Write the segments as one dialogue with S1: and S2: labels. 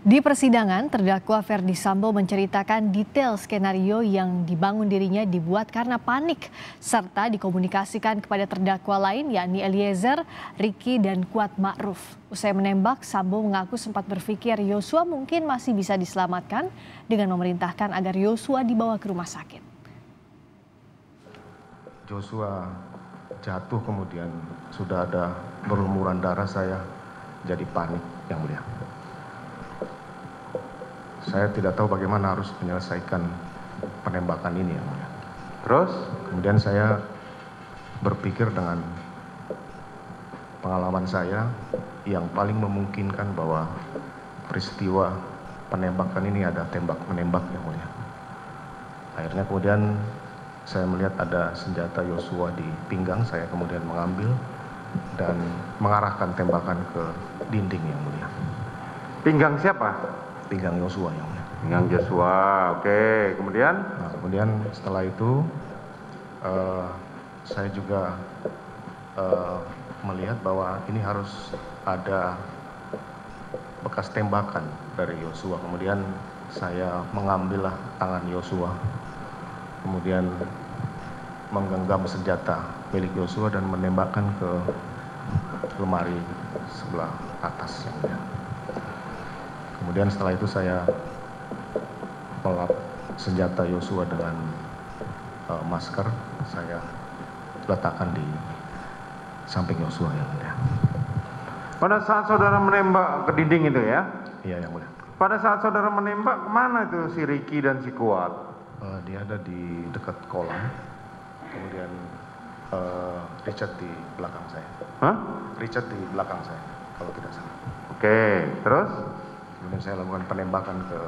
S1: Di persidangan, terdakwa Ferdy Sambo menceritakan detail skenario yang dibangun dirinya dibuat karena panik, serta dikomunikasikan kepada terdakwa lain yakni Eliezer, Ricky, dan Kuat Ma'ruf. Usai menembak, Sambo mengaku sempat berpikir Yosua mungkin masih bisa diselamatkan dengan memerintahkan agar Yosua dibawa ke rumah sakit.
S2: Joshua jatuh, kemudian sudah ada berlumuran darah, saya jadi panik, yang mulia. Saya tidak tahu bagaimana harus menyelesaikan penembakan ini, yang mulia.
S3: Terus?
S2: Kemudian saya berpikir dengan pengalaman saya yang paling memungkinkan bahwa peristiwa penembakan ini ada tembak menembak, yang mulia. Akhirnya kemudian saya melihat ada senjata Yosua di pinggang, saya kemudian mengambil dan mengarahkan tembakan ke dinding, yang mulia.
S3: Pinggang siapa?
S2: Pinggang Yosua, yang mulia.
S3: Pinggang Joshua, oke. Kemudian?
S2: Nah, kemudian setelah itu saya juga melihat bahwa ini harus ada bekas tembakan dari Yosua. Kemudian saya mengambillah tangan Yosua, kemudian menggenggam senjata milik Yosua dan menembakkan ke lemari sebelah atas, yang mulia. Kemudian setelah itu saya melap senjata Yosua dengan masker, saya letakkan di samping Yosua, yang mulia.
S3: Pada saat saudara menembak ke dinding itu ya?
S2: Iya, yang mulia.
S3: Pada saat saudara menembak, kemana itu si Ricky dan si Kuat?
S2: Dia ada di dekat kolam, kemudian Richard di belakang saya.
S3: Hah?
S2: Richard di belakang saya, kalau tidak salah.
S3: Oke, terus?
S2: Kemudian saya lakukan penembakan ke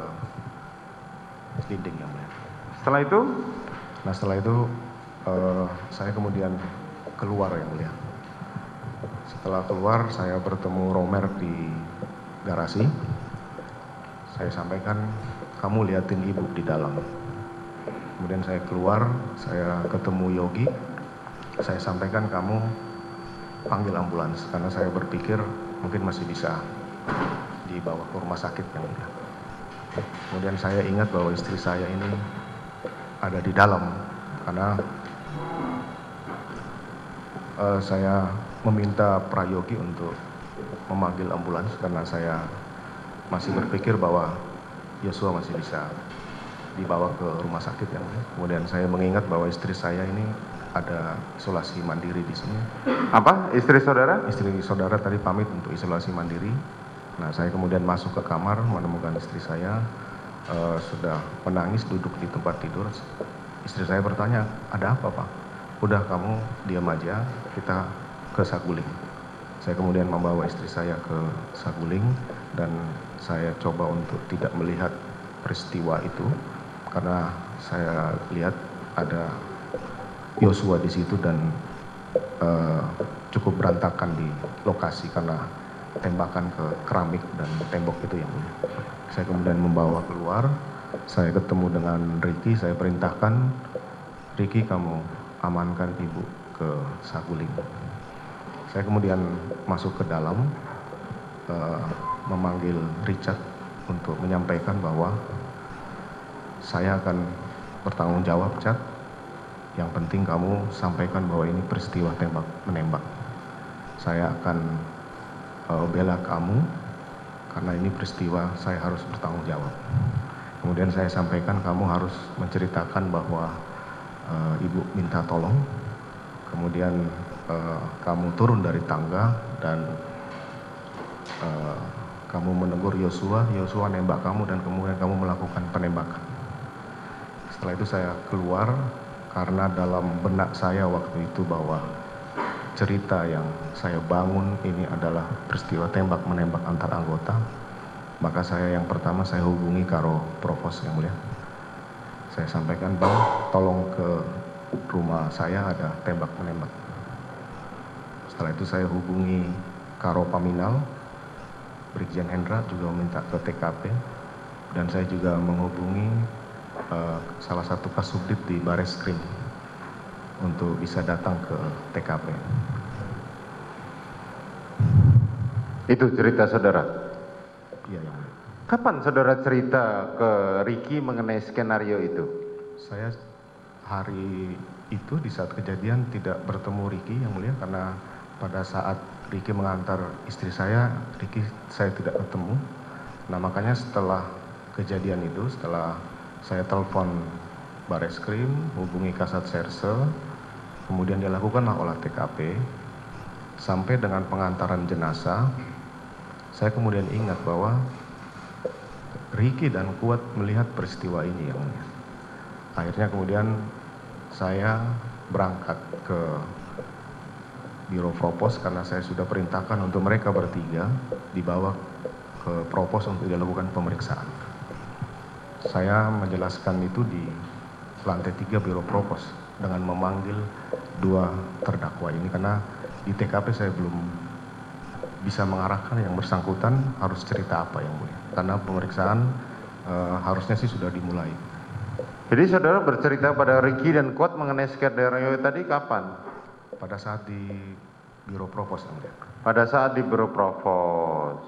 S2: dinding, yang mulia.
S3: Setelah itu?
S2: Nah, setelah itu saya kemudian keluar, yang mulia. Setelah keluar, saya bertemu Romer di garasi. Saya sampaikan, kamu liatin ibu di dalam. Kemudian saya keluar, saya ketemu Yogi. Saya sampaikan, kamu panggil ambulans, karena saya berpikir mungkin masih bisa dibawa ke rumah sakit, yang mulia. Kemudian saya ingat bahwa istri saya ini ada di dalam, karena saya meminta Prayogi untuk memanggil ambulans karena saya masih berpikir bahwa Yosua masih bisa dibawa ke rumah sakit, yang mulia. Kemudian saya mengingat bahwa istri saya ini ada isolasi mandiri di sini.
S3: Apa? Istri saudara?
S2: Istri saudara tadi pamit untuk isolasi mandiri. Nah, saya kemudian masuk ke kamar menemukan istri saya sudah menangis duduk di tempat tidur. Istri saya bertanya, ada apa, Pak? Udah, kamu diam aja, kita ke Saguling. Saya kemudian membawa istri saya ke Saguling dan saya coba untuk tidak melihat peristiwa itu karena saya lihat ada Yosua di situ dan cukup berantakan di lokasi karena tembakan ke keramik dan tembok itu, yang mulia. Saya kemudian membawa keluar, saya ketemu dengan Ricky, saya perintahkan, Ricky, kamu amankan ibu ke Saguling. Saya kemudian masuk ke dalam, memanggil Richard untuk menyampaikan bahwa saya akan bertanggung jawab, Chad. Yang penting kamu sampaikan bahwa ini peristiwa tembak menembak. Saya akan bela kamu karena ini peristiwa, saya harus bertanggung jawab. Kemudian saya sampaikan, kamu harus menceritakan bahwa ibu minta tolong, kemudian kamu turun dari tangga dan kamu menegur Yosua, Yosua nembak kamu dan kemudian kamu melakukan penembakan. Setelah itu saya keluar karena dalam benak saya waktu itu bahwa cerita yang saya bangun ini adalah peristiwa tembak menembak antar anggota. Maka saya yang pertama saya hubungi Karo Provos, yang mulia. Saya sampaikan, Bang, tolong ke rumah saya ada tembak menembak. Setelah itu saya hubungi Karo Paminal, Brigjen Hendra juga meminta ke TKP, dan saya juga menghubungi salah satu kasubdit di Bareskrim untuk bisa datang ke TKP.
S3: Itu cerita saudara?
S2: Iya, yang mulia.
S3: Kapan saudara cerita ke Ricky mengenai skenario itu?
S2: Saya hari itu di saat kejadian tidak bertemu Ricky yang mulia, karena pada saat Ricky mengantar istri saya, Ricky saya tidak ketemu. Nah makanya setelah kejadian itu, setelah saya telepon Bareskrim, hubungi Kasat Serse, kemudian dilakukanlah olah TKP, sampai dengan pengantaran jenazah, saya kemudian ingat bahwa Ricky dan Kuat melihat peristiwa ini yang mulia. Akhirnya kemudian saya berangkat ke Biro Propos karena saya sudah perintahkan untuk mereka bertiga dibawa ke Propos untuk dilakukan pemeriksaan. Saya menjelaskan itu di lantai 3 Biro Propos dengan memanggil 2 terdakwa ini karena di TKP saya belum bisa mengarahkan yang bersangkutan harus cerita apa yang mulia. Karena pemeriksaan harusnya sih sudah dimulai.
S3: Jadi saudara bercerita pada Ricky dan Kuat mengenai skenario tadi kapan?
S2: Pada saat di Biro Propos yang mulia.
S3: Pada saat di Biro Propos.